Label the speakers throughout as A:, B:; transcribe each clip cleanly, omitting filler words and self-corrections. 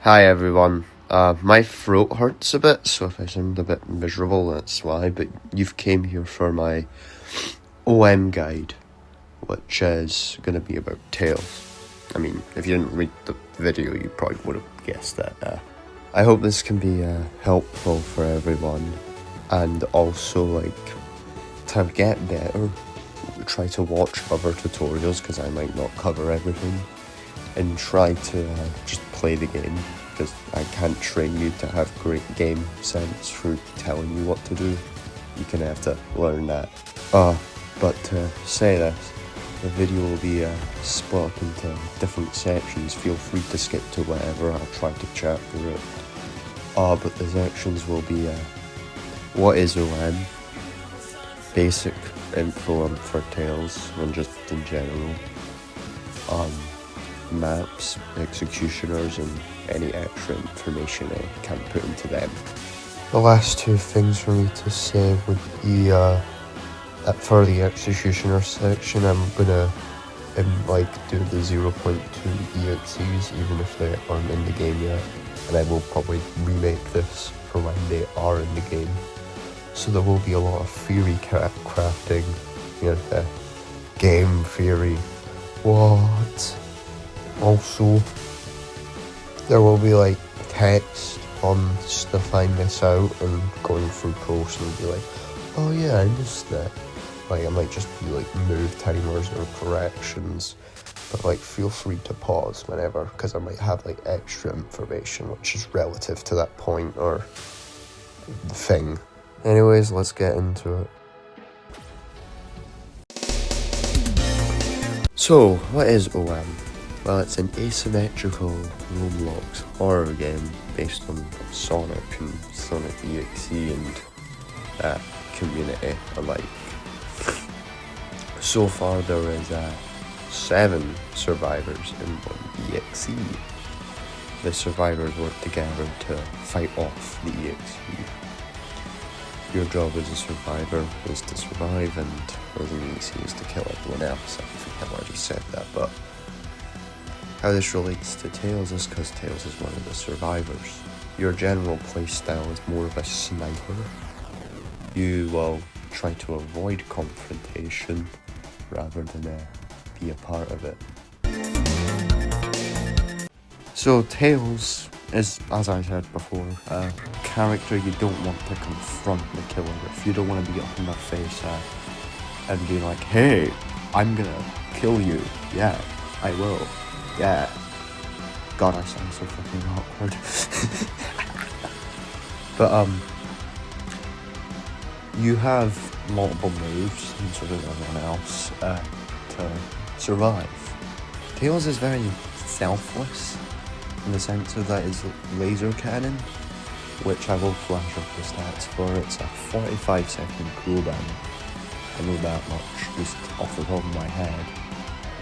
A: Hi everyone. My throat hurts a bit, so if I sound a bit miserable, that's why. But you've came here for my OM guide, which is going to be about Tails. I mean, if you didn't read the video, you probably would have guessed that. I hope this can be helpful for everyone, and also to get better, try to watch other tutorials because I might not cover everything, and try to just play the game, because I can't train you to have great game sense through telling you what to do. You can have to learn that. But to say this, the video will be split up into different sections. Feel free to skip to whatever, I'll try to chat through it. But the sections will be what is OM, basic info for Tails, and just in general, maps, executioners, and any extra information I can put into them. The last two things for me to say would be for the executioner section, I'm gonna do the 0.2 EXEs even if they aren't in the game yet, and I will probably remake this for when they are in the game. So there will be a lot of theory crafting, game theory. What? Also, there will be text on stuff I miss out, and going through posts and be like, oh yeah, I missed that. I might just be move timers or corrections, but feel free to pause whenever, because I might have extra information which is relative to that point or thing. Anyways, let's get into it. So, what is OM? Well, it's an asymmetrical Roblox horror game based on Sonic and Sonic EXE and that community alike. So far there is 7 survivors in one EXE. The survivors work together to fight off the EXE. Your job as a survivor is to survive, and as an EXE is to kill everyone else. I think I just said that, but how this relates to Tails is because Tails is one of the survivors. Your general playstyle is more of a sniper. You will try to avoid confrontation rather than be a part of it. So Tails is, as I said before, a character you don't want to confront the killer with. You don't want to be up in their face and be like, hey, I'm gonna kill you. Yeah, I will. Yeah. God, I sound so fucking awkward. But you have multiple moves and sort of everyone else to survive. Tails is very selfless in the sense of that his laser cannon, which I will flash up the stats for. It's a 45-second cooldown. I know that much just off the top of my head.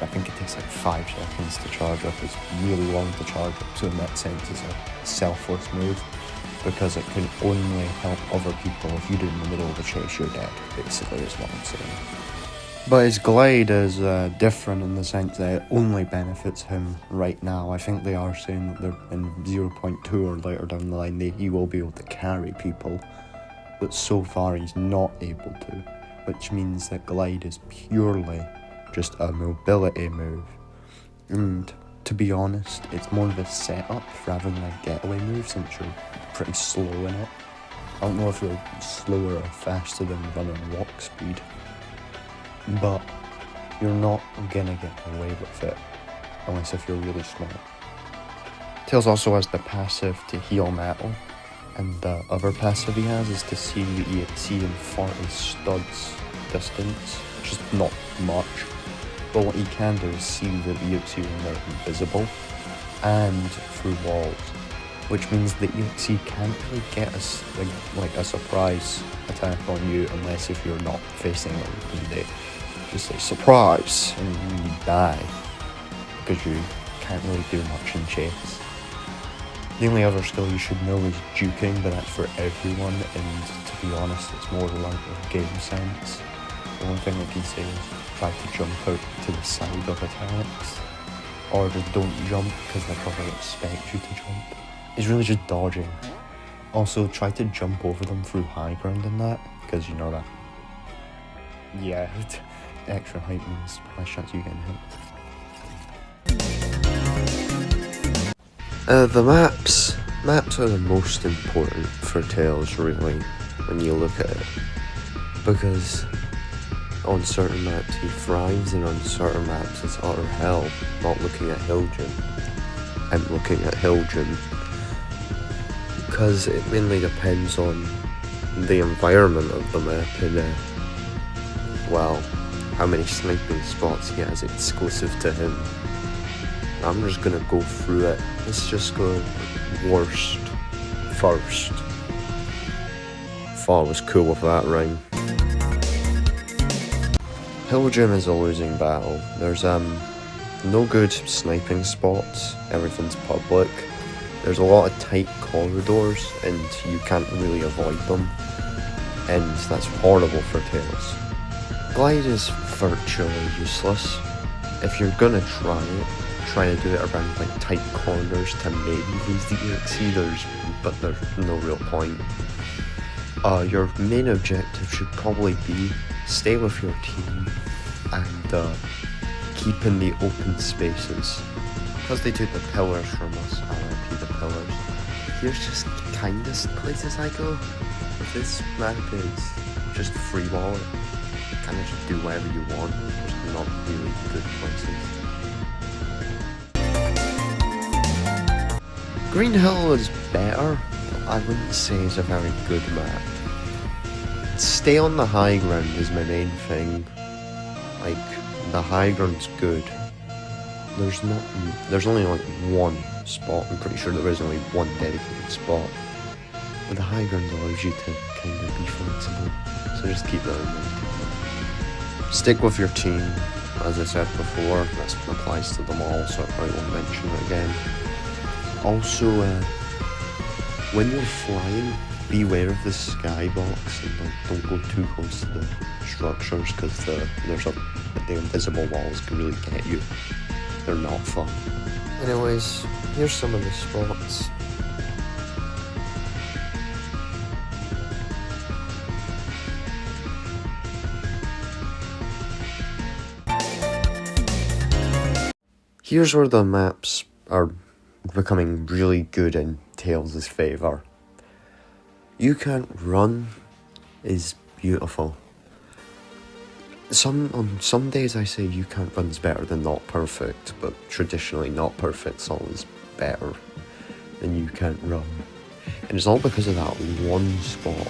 A: I think it takes 5 seconds to charge up. It's really long to charge up, so in that sense it's a selfless move, because it can only help other people. If you do it in the middle of a chase, you're dead, basically, is what I'm saying. But his glide is different in the sense that it only benefits him right now. I think they are saying that they're in 0.2 or later down the line he will be able to carry people, but so far he's not able to, which means that glide is purely just a mobility move. And to be honest, it's more of a setup rather than a getaway move, since you're pretty slow in it. I don't know if you're slower or faster than running walk speed, but you're not gonna get away with it unless if you're really smart. Tails also has the passive to heal metal, and the other passive he has is to see the EXE in 40 studs distance, which is not much. But what he can do is see the EXE when they're invisible and through walls, which means the EXE can't really get a surprise attack on you unless if you're not facing them and they just say surprise and you die, because you can't really do much in chase. The only other skill you should know is juking, but that's for everyone, and to be honest it's more like a game sense. The one thing I can say is try to jump out to the side of attacks, or just don't jump because they probably expect you to jump. He's really just dodging. Also, try to jump over them through high ground in that, because you know that. Yeah, extra height means less chance you getting hit. The maps. Maps are the most important for Tales, really, when you look at it. Because on certain maps he thrives, and on certain maps it's utter hell. Not looking at Hilljum. I'm looking at Hilljum. Because it mainly depends on the environment of the map and, well, how many sniping spots he has exclusive to him. I'm just gonna go through it. Let's just go worst first. Thought I was cool with that rhyme. Hilljum is a losing battle. There's no good sniping spots. Everything's public. There's a lot of tight corridors and you can't really avoid them. And that's horrible for Tales. Glide is virtually useless. If you're gonna try it, try to do it around like tight corners to maybe lose the EXE, but there's no real point. Your main objective should probably be stay with your team and keep in the open spaces. Because they took the pillars from us, RIP the pillars. Here's just kinda places I go. If this map is just free wallet, kinda just do whatever you want. There's not really good places. Green Hill is better, but I wouldn't say it's a very good map. Stay on the high ground is my main thing. Like, the high ground's good. There's only like one spot. I'm pretty sure there is only one dedicated spot. But the high ground allows you to kind of be flexible. So just keep that in mind. Stick with your team, as I said before. That applies to them all, so I won't mention it again. Also, when you're flying, beware of the skybox and like, don't go too close to the structures because the invisible walls can really get you. They're not fun. Anyways, here's some of the spots. Here's where the maps are becoming really good in Tales' favour. You Can't Run is beautiful. On some days I say You Can't Run's better than Not Perfect, but traditionally Not Perfect's always better than You Can't Run. And it's all because of that one spot.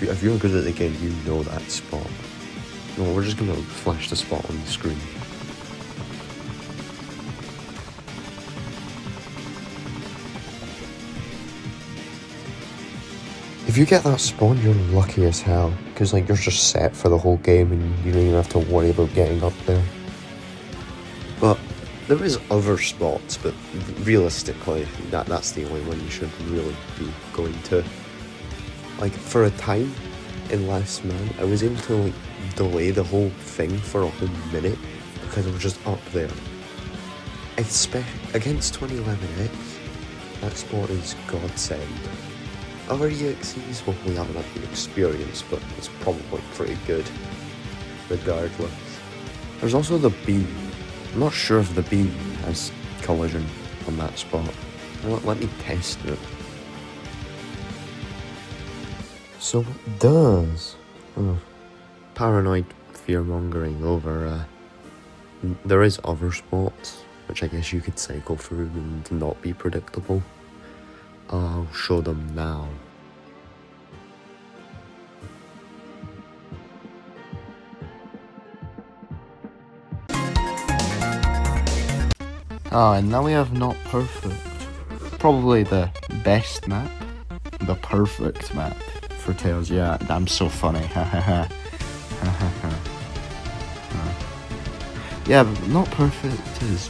A: If you're good at the game, you know that spot. No, we're just gonna flash the spot on the screen. If you get that spawn, you're lucky as hell, because like you're just set for the whole game and you don't even have to worry about getting up there. But there is other spots, but realistically, that's the only one you should really be going to. Like, for a time in Last Man, I was able to like delay the whole thing for a whole minute because I was just up there. Especially against 2011X, that spot is godsend. Other EXEs, well, we haven't had the experience, but it's probably pretty good, regardless. There's also the B. I'm not sure if the B has collision on that spot. Let me test it. So it does. Paranoid fear-mongering over, there is other spots, which I guess you could cycle through and not be predictable. I'll show them now. And now we have Not Perfect. Probably the best map. The perfect map for Tales. Yeah, I'm so funny. Yeah, but Not Perfect is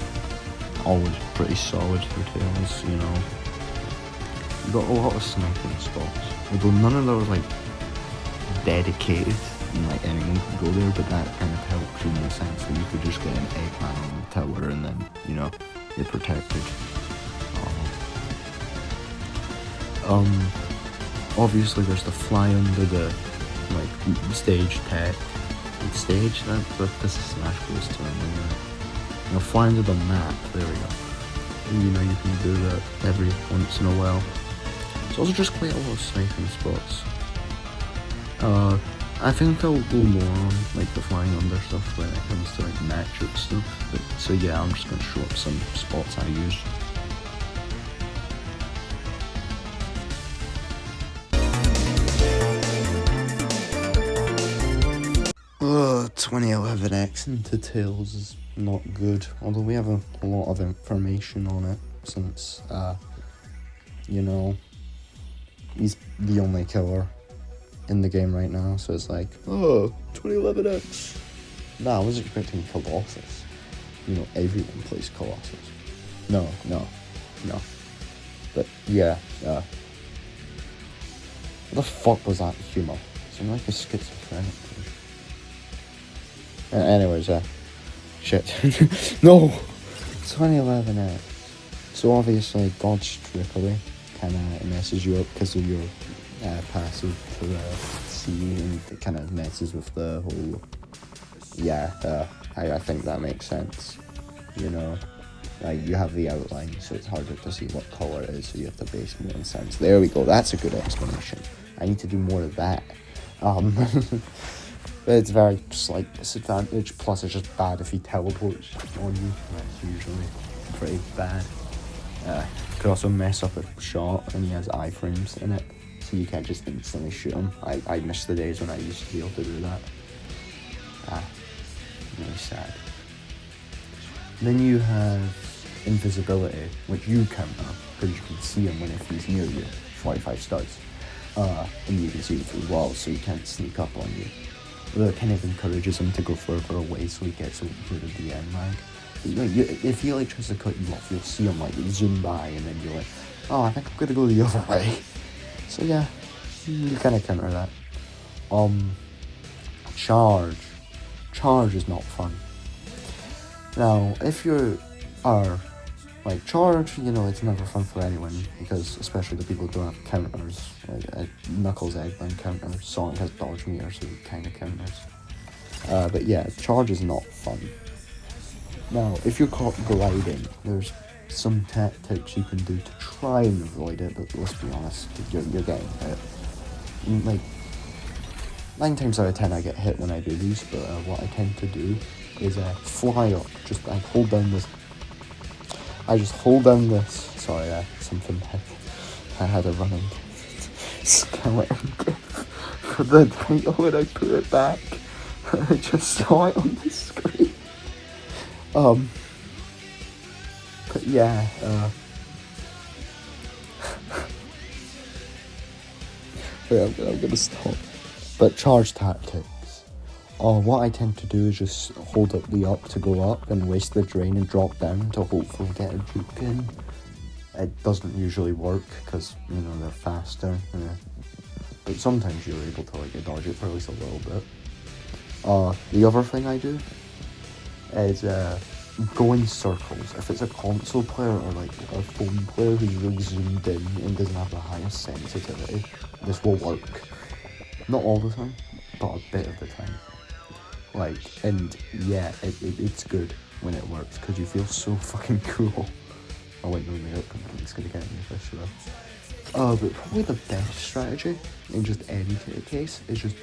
A: always pretty solid for Tales, you know. You got a lot of sniping spots, although none of those like dedicated and like anyone could go there, but that kind of helps in the sense that you could just get an Eggman on the tower and then, you know, you're protected. Obviously there's the fly under the stage tech. Stage? This is Smash Bros. Term, isn't it? Fly under the map. There we go. And, you can do that every once in a while. It's also just quite a lot of sniping spots. I think I'll go more on the flying under stuff when it comes to matchup stuff. But, so yeah, I'm just gonna show up some spots I use. 2011X into Tails is not good, although we have a lot of information on it since, he's the only killer in the game right now, so it's like, 2011X. Nah, I was expecting Colossus. Everyone plays Colossus. No. But yeah, what the fuck was that humor? Seemed like a schizophrenic. Anyways, shit. No! 2011X. So obviously, Dodge Trickery kind of messes you up because of your passive to C, and it kind of messes with the whole. I think that makes sense. You have the outline, so it's harder to see what color it is, so you have to base more on sense. There we go. That's a good explanation. I need to do more of that. But it's very slight disadvantage, plus it's just bad if he teleports on you. That's usually pretty bad. Could also mess up a shot, and he has iframes in it, so you can't just instantly shoot him. I miss the days when I used to be able to do that. Really sad. Then you have invisibility, which you counter, because you can see him if he's near you, 45 studs. And you can see him through walls, so he can't sneak up on you. That kind of encourages him to go further away, so he gets good at the end lag. If he tries to cut you off, you'll see him zoom by, and then you're like, oh, I think I'm gonna go the other way. So yeah, you kind of counter that. Charge is not fun. Now, if you are charge, it's never fun for anyone, because especially the people who don't have counters, Knuckles Eggman counters, Sonic has dodge meter, so it kind of counters. But yeah, charge is not fun. Now, if you're caught gliding, there's some tactics you can do to try and avoid it, but let's be honest, you're getting hit. 9 times out of 10 I get hit when I do these, but what I tend to do is fly up, I just hold down this, sorry, something I had a running skeleton for the title when I put it back. I just saw it on the screen. But yeah, wait, I'm gonna stop. But charge tactics. What I tend to do is just hold up the up to go up and waste the drain and drop down to hopefully get a juke in. It doesn't usually work because, they're faster. But sometimes you're able to dodge it for at least a little bit. The other thing I do is go in circles. If it's a console player or a phone player who's really zoomed in and doesn't have the highest sensitivity, this will work. Not all the time, but a bit of the time. It's good when it works, because you feel so fucking cool. Oh wait, no, it's gonna get me for sure. But probably the best strategy in just any case is just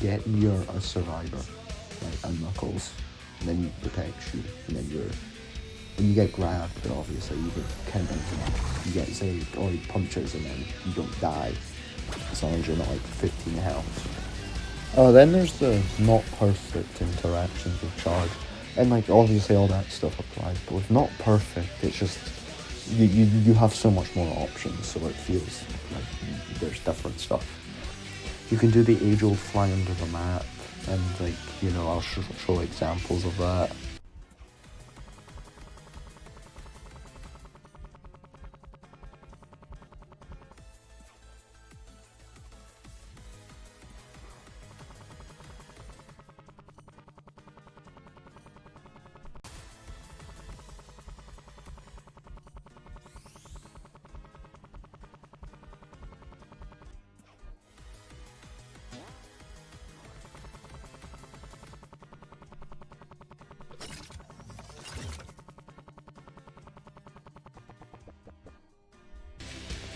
A: get near a survivor, a Knuckles, and then he protects you, and then when you get grabbed, then obviously you get counter, you get saved, or he punches and then you don't die, as long as you're not 15 health. Then there's the not perfect interactions with charge, and obviously all that stuff applies, but with not perfect, it's just you have so much more options, so it feels like there's different stuff. You can do the age-old fly under the map, and I'll show examples of that.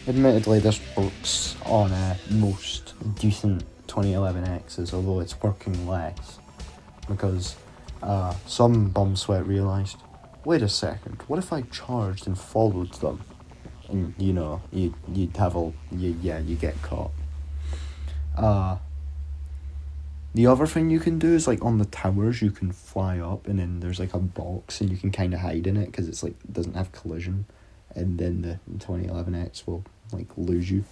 A: Admittedly, this works on most decent 2011Xs, although it's working less. Because some bum sweat realised, wait a second, what if I charged and followed them? And you'd have you get caught. The other thing you can do is like on the towers you can fly up and then there's like a box and you can kind of hide in it because it's like it doesn't have collision, and then the 2011X will like lose you.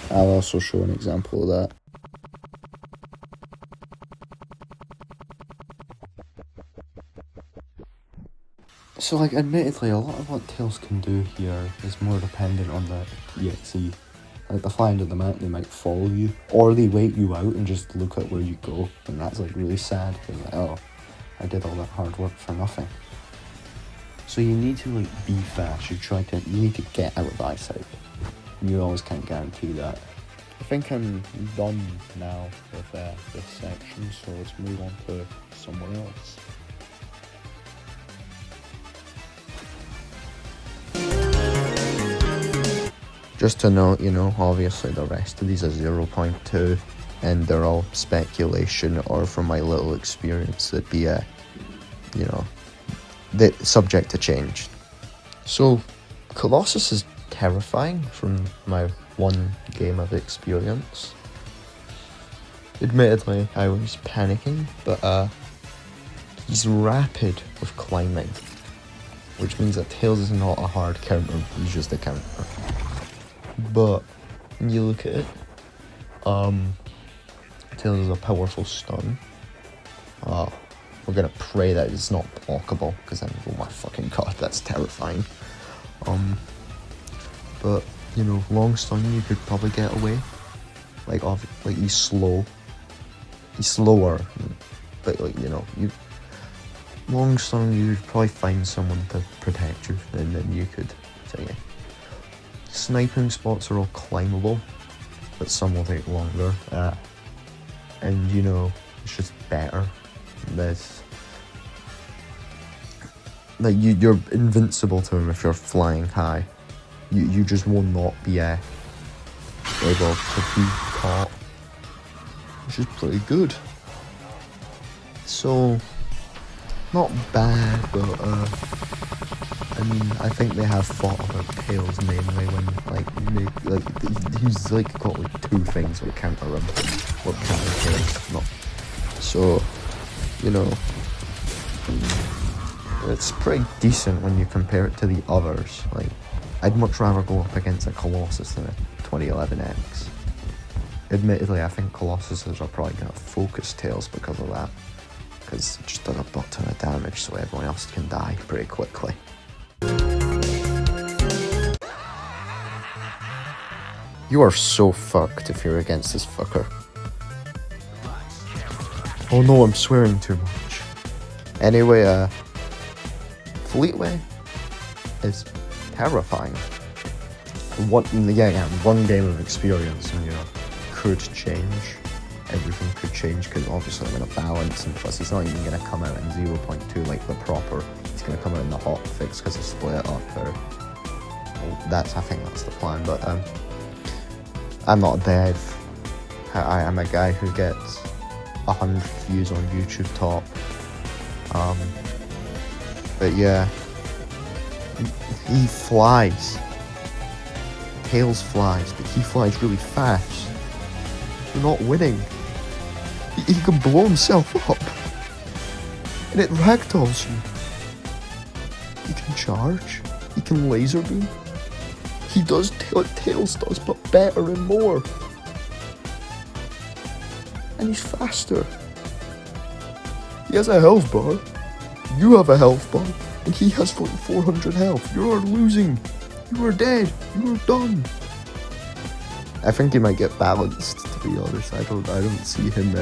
A: I'll also show an example of that. So like admittedly a lot of what Tails can do here is more dependent on the EXE. Like, they fly into the map, they might follow you, or they wait you out and just look at where you go, and that's like really sad, because like, oh, I did all that hard work for nothing. So you need to like be fast, you need to get out of eyesight. You always can't guarantee that. I think I'm done now with this section, so let's move on to somewhere else. Just to note, obviously the rest of these are 0.2 and they're all speculation or from my little experience that'd be subject to change. So Colossus is terrifying from my one game of experience. Admittedly, I was panicking, but he's rapid with climbing, which means that Tails is not a hard counter, he's just a counter. But when you look at it, Tails is a powerful stun. We're gonna pray that it's not blockable, because then, oh my fucking god, that's terrifying. But long stun you could probably get away. Like he's slow. He's slower, but long stun you'd probably find someone to protect you, and then you could say. Sniping spots are all climbable, but some will take longer. And it's just better. There's like you're invincible to him if you're flying high. You just will not be able to be caught, which is pretty good. So not bad, but I think they have thought about Tails mainly when he's got like two things that counter him, what counter Tails, not. So it's pretty decent when you compare it to the others. Like, I'd much rather go up against a Colossus than a 2011X. Admittedly, I think Colossuses are probably gonna focus Tails because of that, because it just does a butt ton of damage, so everyone else can die pretty quickly. You are so fucked if you're against this fucker. Oh no, I'm swearing too much. Anyway, Fleetway is terrifying. One game of experience and could change. Everything could change because obviously I'm gonna balance, and plus he's not even gonna come out in 0.2 like the proper. He's gonna come out in the hot fix because it's split up. Or I think that's the plan. But I'm not a dev. I am a guy who gets 100 views on YouTube top. But yeah, he flies. Tails flies, but he flies really fast. You're not winning. He can blow himself up, and it ragdolls you. He can charge. He can laser beam. He does what Tails does, but better and more. And he's faster. He has a health bar. You have a health bar, and he has 400 health. You are losing. You are dead. You are done. I think he might get balanced, to be honest. I don't see him.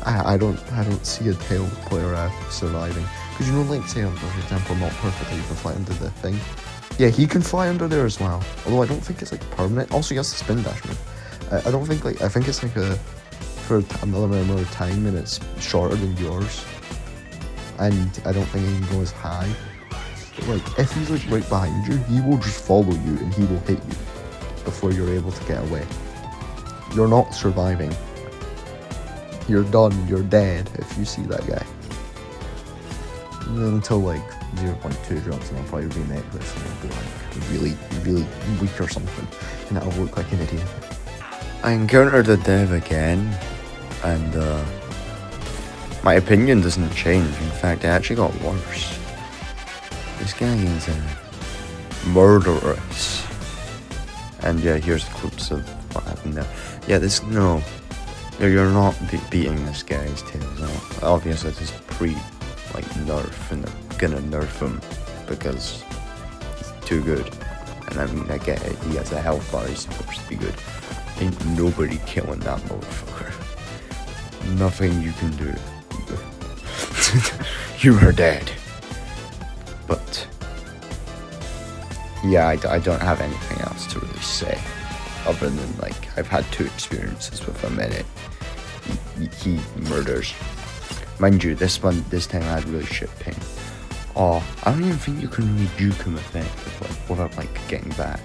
A: I don't see a Tails player surviving. Because like say, for example, not perfectly can fly under the thing. Yeah, he can fly under there as well. Although I don't think it's like permanent. Also, he has the spin dash move. I don't think I think it's like for another amount of time, and it's shorter than yours. And I don't think he can go as high. But if he's right behind you, he will just follow you and he will hit you. before you're able to get away. You're not surviving. You're done. You're dead if you see that guy. Until like 0.2 drops, and I'll probably remake this and it'll be like really, really weak or something, and I'll look like an idiot. I encountered the dev again, and my opinion doesn't change. In fact, it actually got worse. This guy is murderous. And yeah, here's the clips of what happened there. Yeah, you're not beating this guy's tails out. Obviously, this is nerf, and they're gonna nerf him because he's too good. And I mean, I get it, he has a health bar, he's supposed to be good. Ain't nobody killing that motherfucker. Nothing you can do. You are dead. But yeah, I don't have anything else to really say, other than like I've had 2 experiences with him in it. He murders. Mind you, this time I had really shit ping. Oh, I don't even think you can really juke him effectively without like getting back.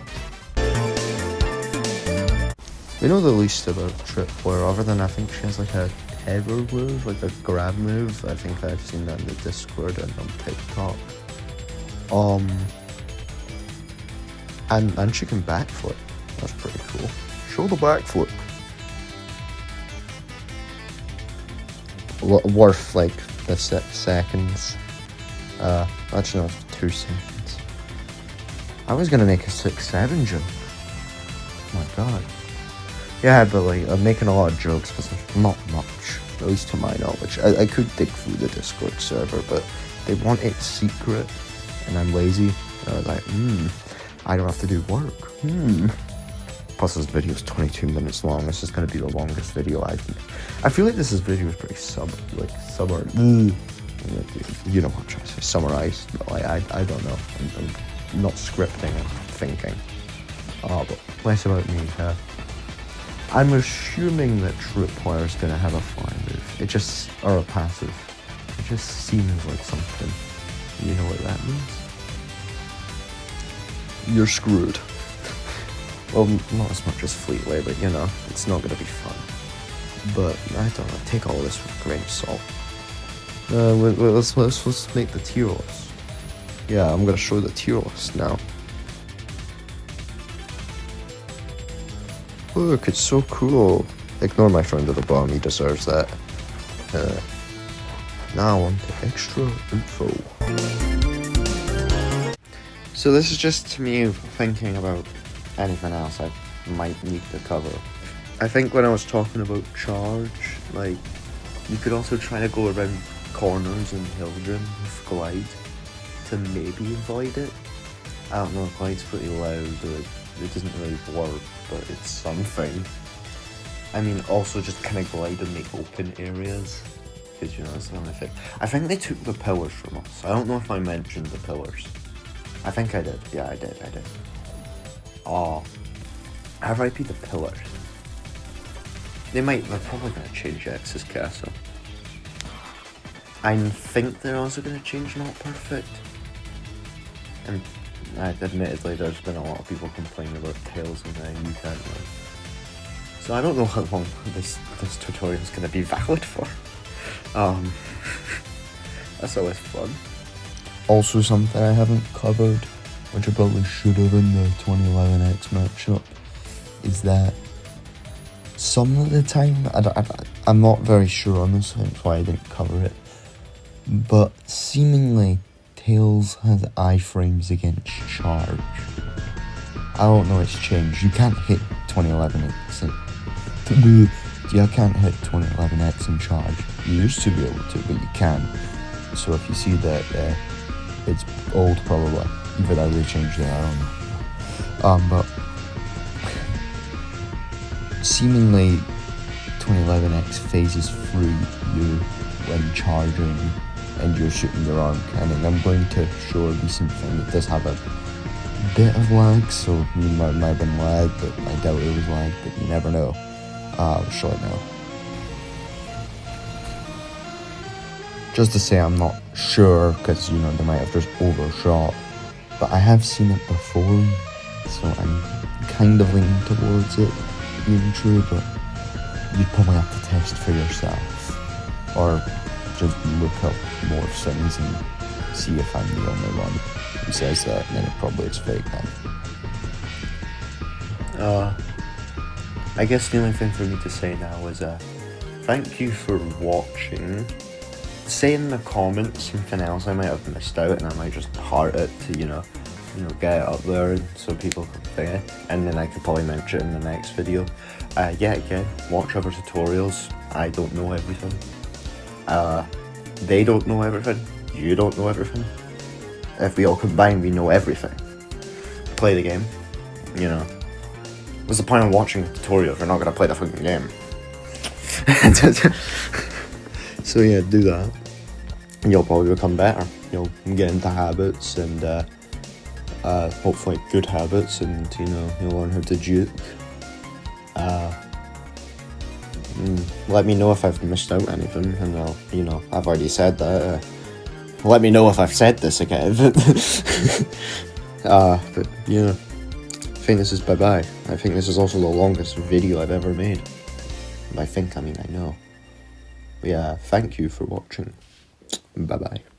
A: We know the least about Tripwire, other than I think she has like a tether move, like a grab move. I think I've seen that in the Discord and on TikTok. And she can backflip. That's pretty cool. Show the backflip. Worth like the seconds. Actually no, 2 seconds. I was gonna make a 6-7 joke. Oh my god. Yeah, but like I'm making a lot of jokes because there's not much, at least to my knowledge. I could dig through the Discord server, but they want it secret, and I'm lazy. And I was like, I don't have to do work. Plus this video is 22 minutes long. This is gonna be the longest video I feel like this video is pretty summer. You know what I'm trying to say, summarized. I don't know. I'm not scripting, I'm thinking. But less about me. I'm assuming that Tripwire is gonna have a fire move. Or a passive. It just seems like something. You know what that means? You're screwed. Well, not as much as Fleetway, but you know, it's not gonna be fun. But I don't know, take all this with a grain of salt. Let's make the tier list. Yeah, I'm gonna show the tier list now. Look, it's so cool. Ignore my friend at the bottom, he deserves that. Now on to extra info. So this is just me thinking about anything else I might need to cover. I think when I was talking about charge, like, you could also try to go around corners in Hildren with Glide to maybe avoid it. I don't know, Glide's pretty loud, it doesn't really work, but it's something. I mean, also just kind of glide in the open areas, because you know, it's not effect. I think they took the pillars from us. I don't know if I mentioned the pillars. I think I did. Yeah, I did. Oh, RIP the pillars. They're probably going to change X's castle. I think they're also going to change Not Perfect. And admittedly, there's been a lot of people complaining about Tails and you can't win. So I don't know how long this tutorial is going to be valid for. That's always fun. Also, something I haven't covered, which I probably should have in the 2011X matchup, is that some of the time, I'm not very sure on this, hence why I didn't cover it, but seemingly Tails has iframes against charge. I don't know, it's changed. You can't hit 2011X. You can't hit 2011X in charge. You used to be able to, but you can. So if you see that it's old, probably. Either that they changed it, I don't know. But seemingly 2011X phases through you when charging and you're shooting your arm cannon. I'm going to show a recent thing that does have a bit of lag, so it might have been lag, but I doubt it was lag, but you never know. I'll show it now. Just to say, I'm not sure, because, you know, they might have just overshot, but I have seen it before, so I'm kind of leaning towards it being true, but you'd probably have to test for yourself, or just look up more things and see if I'm the only one who says that, and then it probably is fake then. I guess the only thing for me to say now is thank you for watching. Say in the comments something else I might have missed out, and I might just heart it to get it up there so people can think it, and then I could probably mention it in the next video. Again, watch other tutorials. I don't know everything. They don't know everything. You don't know everything. If we all combine, we know everything. Play the game. What's the point of watching a tutorial if you're not gonna play the fucking game? So yeah, do that. You'll probably become better. You'll get into habits and hopefully good habits, and you'll learn how to juke. Let me know if I've missed out anything, and I've already said that. Let me know if I've said this again. But I think this is bye-bye. I think this is also the longest video I've ever made. By think, I mean I know. But yeah, thank you for watching. Bye-bye.